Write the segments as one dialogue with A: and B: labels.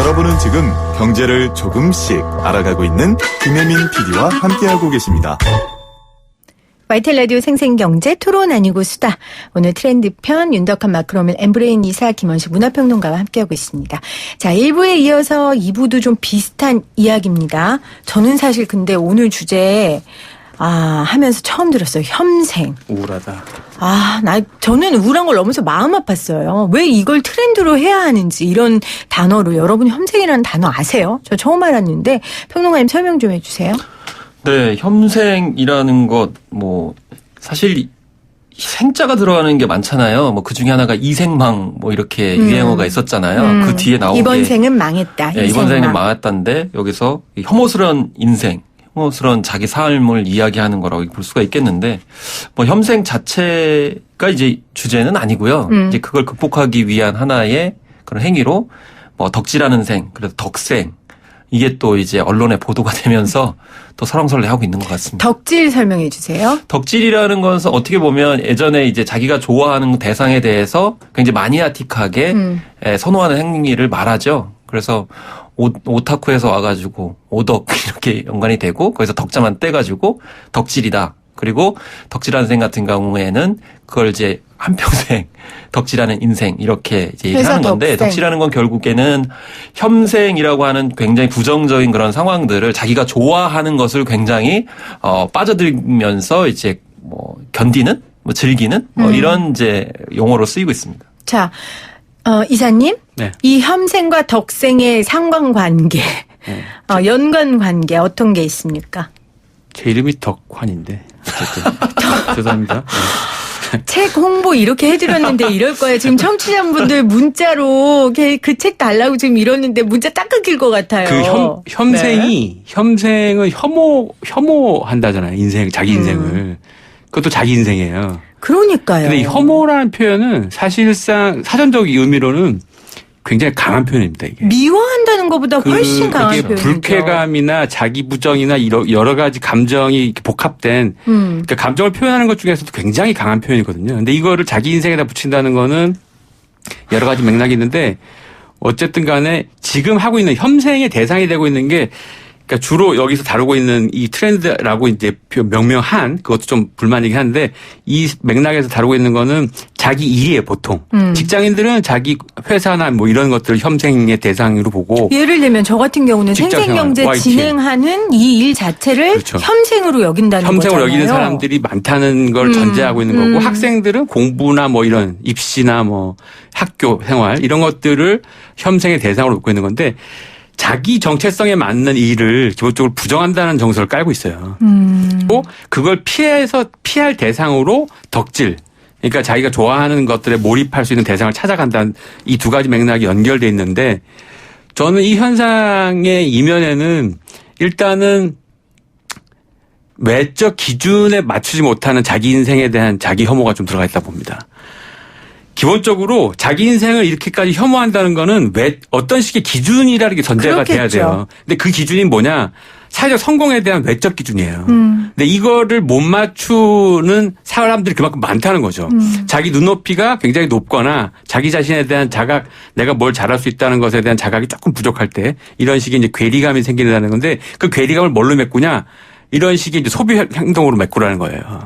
A: 여러분은 지금 경제를 조금씩 알아가고 있는 김혜민 PD와 함께하고 계십니다.
B: YTN 라디오 생생경제 토론 아니고 수다. 오늘 트렌드 편 윤덕한 마크로밀 엠브레인 이사 김원식 문화평론가와 함께하고 있습니다. 자, 1부에 이어서 2부도 좀 비슷한 이야기입니다. 저는 사실 근데 오늘 주제 하면서 처음 들었어요. 혐생.
C: 우울하다.
B: 저는 우울한 걸 넘어서 마음 아팠어요. 왜 이걸 트렌드로 해야 하는지 이런 단어로. 여러분 혐생이라는 단어 아세요? 저 처음 알았는데 평론가님 설명 좀 해주세요.
C: 네, 혐생이라는 것, 사실 생자가 들어가는 게 많잖아요. 그 중에 하나가 이생망, 이렇게 유행어가 있었잖아요. 그 뒤에 나오게.
B: 이번 생은 망했다.
C: 네, 이번 생은 망했다인데, 여기서 혐오스러운 인생, 혐오스러운 자기 삶을 이야기하는 거라고 볼 수가 있겠는데, 혐생 자체가 이제 주제는 아니고요. 이제 그걸 극복하기 위한 하나의 그런 행위로, 덕질하는 생, 그래서 덕생, 이게 또 이제 언론에 보도가 되면서 또 설왕설래하고 있는 것 같습니다.
B: 덕질 설명해 주세요.
C: 덕질이라는 것은 어떻게 보면 예전에 이제 자기가 좋아하는 대상에 대해서 굉장히 마니아틱하게 선호하는 행위를 말하죠. 그래서 오타쿠에서 와가지고 오덕 이렇게 연관이 되고 거기서 덕자만 떼가지고 덕질이다. 그리고 덕질하는 생 같은 경우에는 그걸 이제 한평생 덕질하는 인생 이렇게 이제 얘기하는 건데 덕질하는 건 결국에는 혐생이라고 하는 굉장히 부정적인 그런 상황들을 자기가 좋아하는 것을 굉장히 빠져들면서 이제 견디는 즐기는 이런 이제 용어로 쓰이고 있습니다.
B: 자, 이사님, 네. 이 혐생과 덕생의 상관관계, 연관관계 어떤 게 있습니까?
D: 제 이름이 덕환인데 어쨌든 죄송합니다.
B: 책 홍보 이렇게 해드렸는데 이럴 거예요. 지금 청취자분들 문자로 그 책 달라고 지금 이러는데 문자 딱 끊길 것 같아요.
D: 그 혐생은 혐오한다잖아요. 인생, 자기 인생을. 그것도 자기 인생이에요.
B: 그러니까요.
D: 근데 이 혐오라는 표현은 사실상 사전적 의미로는 굉장히 강한 표현입니다. 이게.
B: 미워한다는 것보다 훨씬 강한 표현이죠.
D: 불쾌감이나 자기 부정이나 여러 가지 감정이 복합된 그러니까 감정을 표현하는 것 중에서도 굉장히 강한 표현이거든요. 근데 이거를 자기 인생에다 붙인다는 거는 여러 가지 맥락이 있는데 어쨌든 간에 지금 하고 있는 혐생의 대상이 되고 있는 게 그러니까 주로 여기서 다루고 있는 이 트렌드라고 이제 명명한 그것도 좀 불만이긴 한데 이 맥락에서 다루고 있는 거는 자기 일이에요, 보통. 직장인들은 자기 회사나 이런 것들을 혐생의 대상으로 보고.
B: 예를 들면 저 같은 경우는 생생경제 진행하는 이 일 자체를 그렇죠. 혐생으로 여긴다는 거잖아요.
D: 혐생으로 여기는 사람들이 많다는 걸 전제하고 있는 거고 학생들은 공부나 이런 입시나 학교 생활 이런 것들을 혐생의 대상으로 놓고 있는 건데 자기 정체성에 맞는 일을 기본적으로 부정한다는 정서를 깔고 있어요. 또 그걸 피할 대상으로 덕질. 그러니까 자기가 좋아하는 것들에 몰입할 수 있는 대상을 찾아간다는 이 두 가지 맥락이 연결돼 있는데 저는 이 현상의 이면에는 일단은 외적 기준에 맞추지 못하는 자기 인생에 대한 자기 혐오가 좀 들어가 있다 봅니다. 기본적으로 자기 인생을 이렇게까지 혐오한다는 거는 어떤 식의 기준이라는 게 전제가 그렇겠죠. 돼야 돼요. 근데 그 기준이 뭐냐? 사회적 성공에 대한 외적 기준이에요. 근데 이거를 못 맞추는 사람들이 그만큼 많다는 거죠. 자기 눈높이가 굉장히 높거나 자기 자신에 대한 자각, 내가 뭘 잘할 수 있다는 것에 대한 자각이 조금 부족할 때 이런 식의 이제 괴리감이 생긴다는 건데 그 괴리감을 뭘로 메꾸냐? 이런 식의 이제 소비 행동으로 메꾸라는 거예요.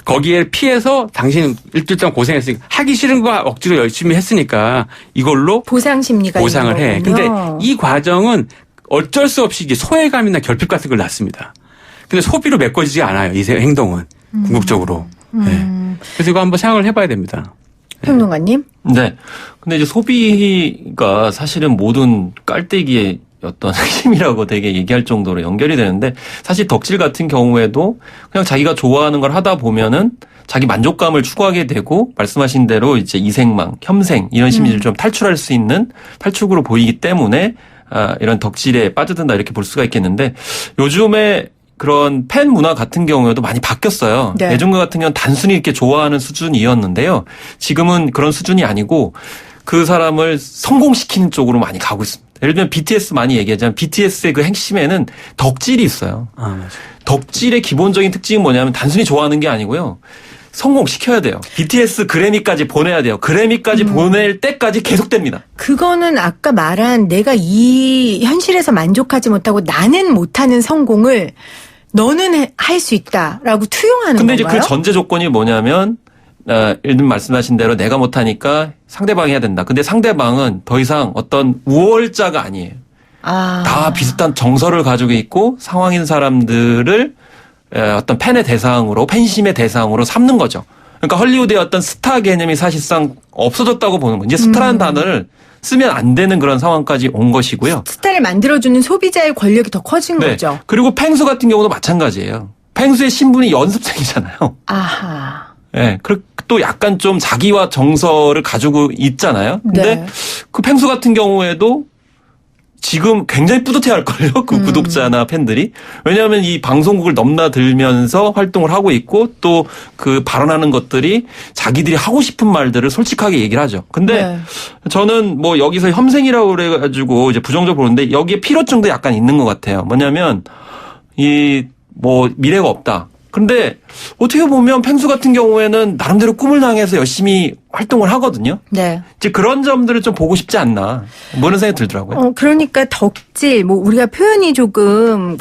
D: 거기에 피해서 당신 일주일 고생했으니까 하기 싫은 거 억지로 열심히 했으니까 이걸로
B: 보상 심리가
D: 보상을 해. 근데 이 과정은 어쩔 수 없이 이제 소외감이나 결핍 같은 걸 낳습니다. 근데 소비로 메꿔지지 않아요. 이 행동은 궁극적으로. 네. 그래서 이거 한번 생각을 해봐야 됩니다.
B: 평론가님.
C: 네. 근데 이제 소비가 사실은 모든 깔때기에 어떤 핵심이라고 되게 얘기할 정도로 연결이 되는데 사실 덕질 같은 경우에도 그냥 자기가 좋아하는 걸 하다 보면은 자기 만족감을 추구하게 되고 말씀하신 대로 이제 이생망, 혐생 이런 심리를 좀 탈출할 수 있는 탈출구로 보이기 때문에 이런 덕질에 빠져든다 이렇게 볼 수가 있겠는데 요즘에 그런 팬 문화 같은 경우에도 많이 바뀌었어요.
B: 네.
C: 예전 같은 경우는 단순히 이렇게 좋아하는 수준이었는데요. 지금은 그런 수준이 아니고 그 사람을 성공시키는 쪽으로 많이 가고 있습니다. 예를 들면 BTS 많이 얘기하자면 BTS의 그 핵심에는 덕질이 있어요.
D: 맞아요.
C: 덕질의 기본적인 특징은 뭐냐면 단순히 좋아하는 게 아니고요. 성공시켜야 돼요. BTS 그래미까지 보내야 돼요. 그래미까지 보낼 때까지 계속됩니다.
B: 그거는 아까 말한 내가 이 현실에서 만족하지 못하고 나는 못하는 성공을 너는 할 수 있다라고 투영하는
C: 근데
B: 건가요?
C: 이제 그 전제 조건이 뭐냐면 예를 들면 말씀하신 대로 내가 못하니까 상대방이 해야 된다. 근데 상대방은 더 이상 어떤 우월자가 아니에요. 다 비슷한 정서를 가지고 있고 상황인 사람들을 어떤 팬의 대상으로 팬심의 대상으로 삼는 거죠. 그러니까 헐리우드의 어떤 스타 개념이 사실상 없어졌다고 보는 거예요. 이제 스타라는 단어를 쓰면 안 되는 그런 상황까지 온 것이고요.
B: 스타를 만들어주는 소비자의 권력이 더 커진 거죠.
C: 그리고 펭수 같은 경우도 마찬가지예요. 펭수의 신분이 연습생이잖아요.
B: 아하.
C: 네. 그리고 또 약간 좀 자기와 정서를 가지고 있잖아요. 근데
B: 네.
C: 그 펭수 같은 경우에도 지금 굉장히 뿌듯해할걸요. 그 구독자나 팬들이. 왜냐하면 이 방송국을 넘나들면서 활동을 하고 있고 또 그 발언하는 것들이 자기들이 하고 싶은 말들을 솔직하게 얘기를 하죠. 근데
B: 네.
C: 저는 뭐 여기서 혐생이라고 그래가지고 이제 부정적으로 보는데 여기에 필요증도 약간 있는 것 같아요. 뭐냐면 이 뭐 미래가 없다. 근데 어떻게 보면 펭수 같은 경우에는 나름대로 꿈을 향해서 열심히 활동을 하거든요.
B: 네.
C: 이제 그런 점들을 좀 보고 싶지 않나. 뭐 이런 생각이 들더라고요.
B: 그러니까 덕질, 뭐 우리가 표현이 조금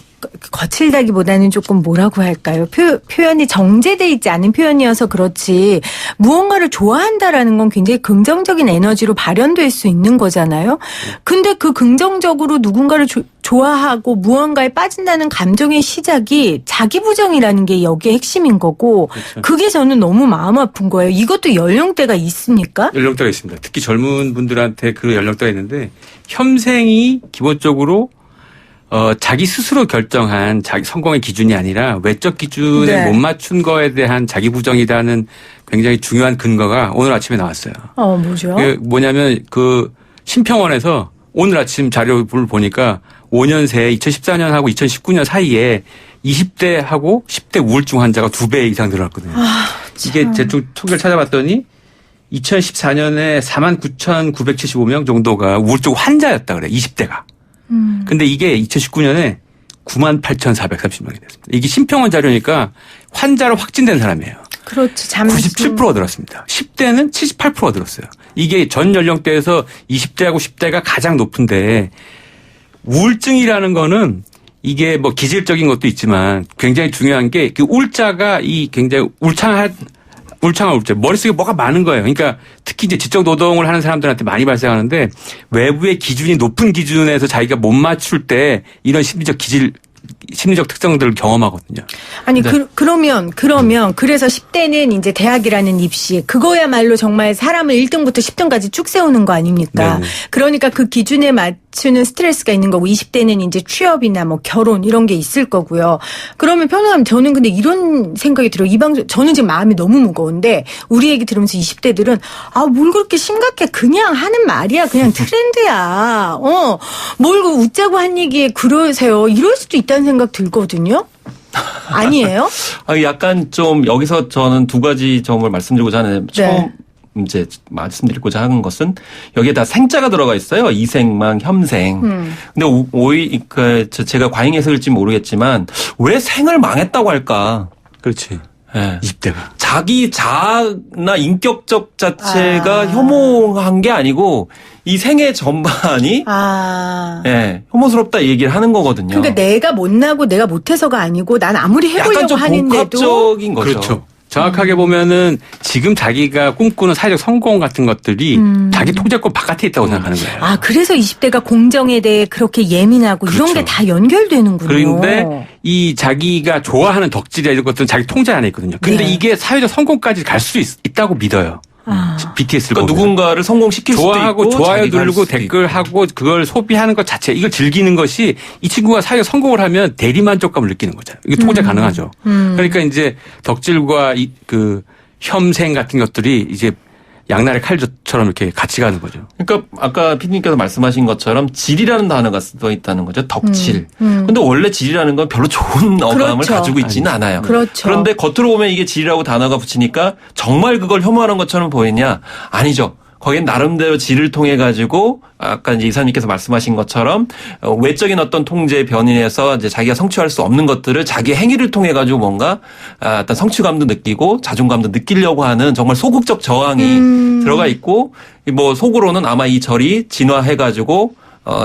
B: 거칠다기보다는 조금 뭐라고 할까요? 표현이 정제돼 있지 않은 표현이어서 그렇지 무언가를 좋아한다라는 건 굉장히 긍정적인 에너지로 발현될 수 있는 거잖아요. 근데 그 긍정적으로 누군가를 좋아하고 무언가에 빠진다는 감정의 시작이 자기 부정이라는 게 여기에 핵심인 거고
D: 그렇죠.
B: 그게 저는 너무 마음 아픈 거예요. 이것도 연령대가 있습니까?
D: 연령대가 있습니다. 특히 젊은 분들한테 그 연령대가 있는데 혐생이 기본적으로 자기 스스로 결정한 자기 성공의 기준이 아니라 외적 기준에
B: 네.
D: 못 맞춘 거에 대한 자기 부정이라는 굉장히 중요한 근거가 오늘 아침에 나왔어요.
B: 뭐죠?
D: 그게 뭐냐면 그 심평원에서 오늘 아침 자료를 보니까 5년 새 2014년하고 2019년 사이에 20대하고 10대 우울증 환자가 2배 이상 늘어났거든요. 이게 제 통계를 찾아봤더니 2014년에 49,975명 정도가 우울증 환자였다 그래. 20대가. 근데 이게 2019년에 98,430명이 됐습니다. 이게 심평원 자료니까 환자로 확진된 사람이에요.
B: 그렇죠.
D: 97%가 늘었습니다. 10대는 78%가 늘었어요. 이게 전 연령대에서 20대하고 10대가 가장 높은데 우울증이라는 거는 이게 뭐 기질적인 것도 있지만 굉장히 중요한 게 그 울자가 이 굉장히 울창한 울자. 머릿속에 뭐가 많은 거예요. 그러니까 특히 이제 지적 노동을 하는 사람들한테 많이 발생하는데 외부의 기준이 높은 기준에서 자기가 못 맞출 때 이런 심리적 특성들을 경험하거든요.
B: 아니
C: 네.
B: 그러면 그래서 10대는 이제 대학이라는 입시 그거야말로 정말 사람을 1등부터 10등까지 쭉 세우는 거 아닙니까?
D: 네네.
B: 그러니까 그 기준에 맞추는 스트레스가 있는 거고 20대는 이제 취업이나 뭐 결혼 이런 게 있을 거고요. 그러면 평론가님 저는 근데 이런 생각이 들어요. 이 방송 저는 지금 마음이 너무 무거운데 우리 얘기 들으면서 20대들은 뭘 그렇게 심각해 그냥 하는 말이야 그냥 트렌드야. 뭘 그 웃자고 한 얘기에 그러세요. 이럴 수도 있다는 생각 들거든요. 아니에요?
C: 약간 좀 여기서 저는 두 가지 점을 말씀드리고자 하는데 처음 이제 말씀드리고자 하는 것은 여기에 다 생자가 들어가 있어요. 이생망, 혐생. 근데 제가 과잉 해석일지 모르겠지만 왜 생을 망했다고 할까?
D: 그렇지.
C: 네.
D: 20대가.
C: 자기 자아나 인격적 자체가 혐오한 게 아니고 이 생애 전반이 혐오스럽다 이 얘기를 하는 거거든요.
B: 그러니까 내가 못나고 내가 못해서가 아니고 난 아무리 해보려고
C: 약간 좀
B: 하는데도
C: 복합적인 거죠.
D: 그렇죠. 정확하게 보면은 지금 자기가 꿈꾸는 사회적 성공 같은 것들이 자기 통제권 바깥에 있다고 생각하는 거예요.
B: 그래서 20대가 공정에 대해 그렇게 예민하고
D: 그렇죠.
B: 이런 게 다 연결되는군요.
D: 그런데 이 자기가 좋아하는 덕질이나 이런 것들은 자기 통제 안에 있거든요. 근데 이게 사회적 성공까지 갈 수 있다고 믿어요. BTS를
C: 그러니까 누군가를 성공시킬
D: 좋아하고
C: 수도 있고
D: 좋아요 누르고 댓글하고 그걸 소비하는 것 자체 이걸 즐기는 것이 이 친구가 사회적 성공을 하면 대리만족감을 느끼는 거잖아요. 이게 통제 가능하죠. 그러니까 이제 덕질과 그 혐생 같은 것들이 이제 양날의 칼처럼 이렇게 같이 가는 거죠.
C: 그러니까 아까 피디님께서 말씀하신 것처럼 질이라는 단어가 써 있다는 거죠. 덕질. 근데 원래 질이라는 건 별로 좋은 어감을
B: 그렇죠.
C: 가지고 있지는 않아요.
B: 그렇죠.
C: 그런데 겉으로 보면 이게 질이라고 단어가 붙이니까 정말 그걸 혐오하는 것처럼 보이냐? 아니죠. 거긴 나름대로 질을 통해 가지고 아까 이제 이사님께서 말씀하신 것처럼 외적인 어떤 통제의 변인해서 이제 자기가 성취할 수 없는 것들을 자기 행위를 통해 가지고 뭔가 어떤 성취감도 느끼고 자존감도 느끼려고 하는 정말 소극적 저항이 들어가 있고 뭐 속으로는 아마 이 절이 진화해 가지고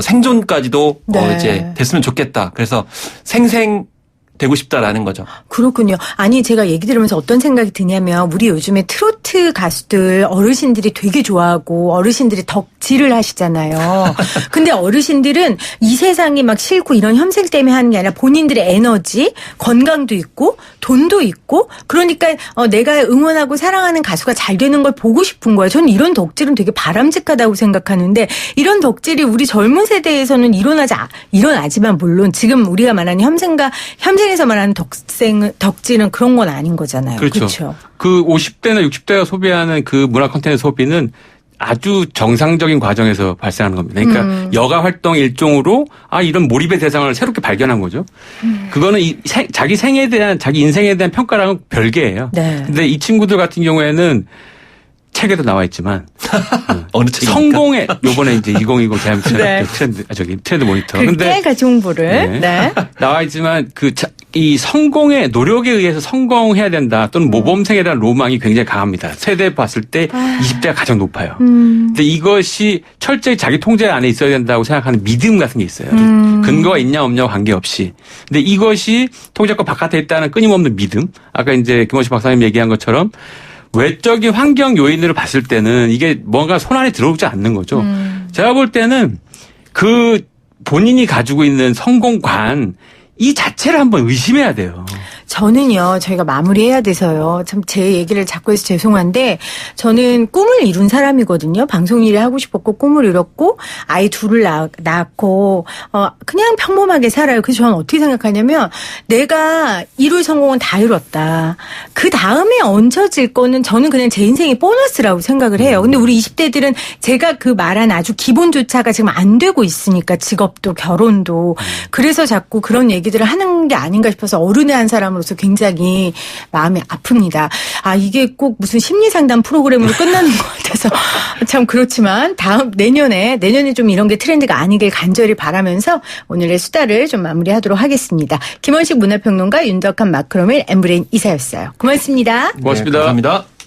C: 생존까지도
B: 네.
C: 이제 됐으면 좋겠다. 그래서 생생 되고 싶다라는 거죠.
B: 그렇군요. 아니 제가 얘기 들으면서 어떤 생각이 드냐면 우리 요즘에 트로트 가수들 어르신들이 되게 좋아하고 어르신들이 덕질을 하시잖아요. 근데 어르신들은 이 세상이 막 싫고 이런 혐색 때문에 하는 게 아니라 본인들의 에너지, 건강도 있고 돈도 있고 그러니까 내가 응원하고 사랑하는 가수가 잘 되는 걸 보고 싶은 거예요. 저는 이런 덕질은 되게 바람직하다고 생각하는데 이런 덕질이 우리 젊은 세대에서는 일어나지만 물론 지금 우리가 말하는 현생에서 말하는 덕질은 그런 건 아닌 거잖아요.
D: 그렇죠.
B: 그렇죠.
D: 그 50대나 60대가 소비하는 그 문화 콘텐츠 소비는 아주 정상적인 과정에서 발생하는 겁니다. 그러니까 여가 활동 일종으로 이런 몰입의 대상을 새롭게 발견한 거죠. 그거는 자기 생에 대한 자기 인생에 대한 평가랑은 별개예요.
B: 네.
D: 근데 이 친구들 같은 경우에는 책에도 나와 있지만
C: 어느 책입니까?
D: 성공의 요번에 이제 2020 대한민국
B: 네.
D: 트렌드 모니터.
B: 그때 가진 홍보를. 네.
D: 나와 있지만 이 성공의 노력에 의해서 성공해야 된다 또는 모범생에 대한 로망이 굉장히 강합니다. 세대 봤을 때 20대가 가장 높아요. 근데 이것이 철저히 자기 통제 안에 있어야 된다고 생각하는 믿음 같은 게 있어요. 근거가 있냐 없냐와 관계없이. 근데 이것이 통제권 바깥에 있다는 끊임없는 믿음. 아까 이제 김원식 박사님 얘기한 것처럼 외적인 환경 요인으로 봤을 때는 이게 뭔가 손안에 들어오지 않는 거죠. 제가 볼 때는 그 본인이 가지고 있는 성공관 이 자체를 한번 의심해야 돼요.
B: 저는요, 저희가 마무리해야 돼서요. 참 제 얘기를 자꾸 해서 죄송한데, 저는 꿈을 이룬 사람이거든요. 방송 일을 하고 싶었고, 꿈을 이뤘고, 아이 둘을 낳았고, 그냥 평범하게 살아요. 그래서 저는 어떻게 생각하냐면, 내가 이룰 성공은 다 이뤘다. 그 다음에 얹혀질 거는 저는 그냥 제 인생의 보너스라고 생각을 해요. 근데 우리 20대들은 제가 그 말한 아주 기본조차가 지금 안 되고 있으니까, 직업도 결혼도. 그래서 자꾸 그런 얘기들을 하는 게 아닌가 싶어서 어른의 한 사람으로서 굉장히 마음이 아픕니다. 이게 꼭 무슨 심리상담 프로그램으로 끝나는 것 같아서 참 그렇지만 내년에 좀 이런 게 트렌드가 아니길 간절히 바라면서 오늘의 수다를 좀 마무리하도록 하겠습니다. 김원식 문화평론가 윤덕한 마크로밀 엠브레인 이사였어요. 고맙습니다.
D: 고맙습니다.
C: 네, 감사합니다.